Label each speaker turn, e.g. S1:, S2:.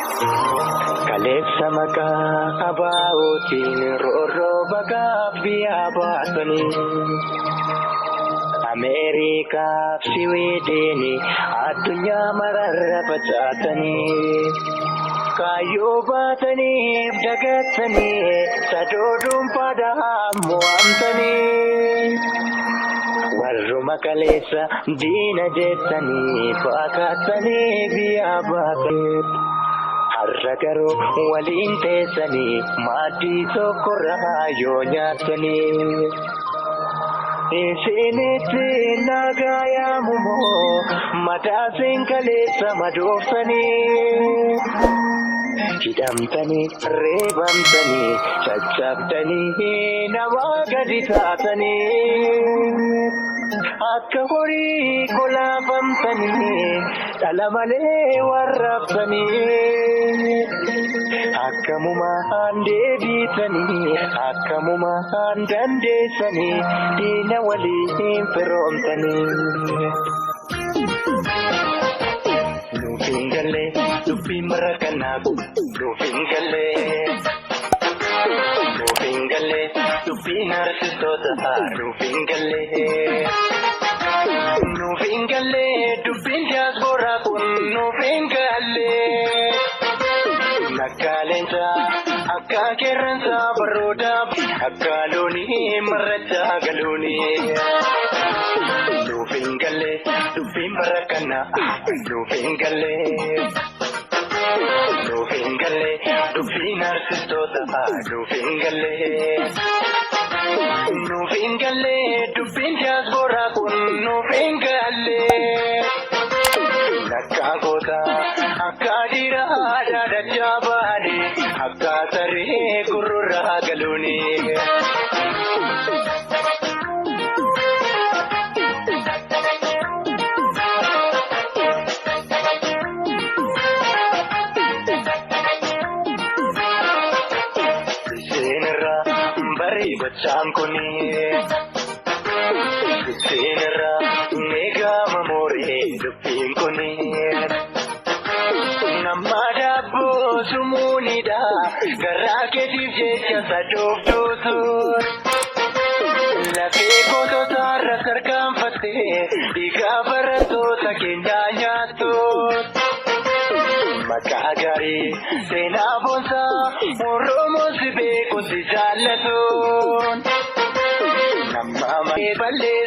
S1: Kaleessa maqaa abaa'ootiin rorrooba gaabbiyaa baasanii Ameerikaaf Siwiidinii addunyaa mararra facaatanii kaayyoo baataniif dagatanii sadooduun fadhaan mo'amtanii warruma kaleessa diina jettanii fakkaatanii biyyaa baatanii har'a garuu waliin teessanii maaddii tokkorraa yoo nyaatanii isinitti nagaa yaamumoo mataasiin kaleessa madooftanii hidhamtanii reebamtanii caccabtanii namaa gadi taatanii akka horii kolaafamtanii dhala malee warraabtanii akkamumaan deebitanii akkamumaan dandeessanii diina waliin firoomtanii nuuf hin galle dubbiin bara kanaaf nuuf hin galle dubbiin artistoota nuuf hin galle dubbiin diyaasporaa kun nuuf hin galle nakkaaleensa akka qeerransa baroodaa akka loonii marrachaa galuunii nuuf hin galle dubbiin bara kanaa nuuf hin galle dubbiin artistoota nuuf hin galle dubbiin diyaasporaa kun nuuf hin galle nakkaa goota akka dhiiraa dhaadachaa baane akka saree gurrurraa galuuni Bacaan kuni seenerra meegaa mamooree dubbiin kuni nama daabboo sumuunidha garaa keetiif jecha sadooftuutu lafee goototaarra sarkaanfattee dhiigaa barattoota keenyaa nyaattu maqaa gaarii seenaa boonsaa Oromoo si beeku si jaallatuun nama balee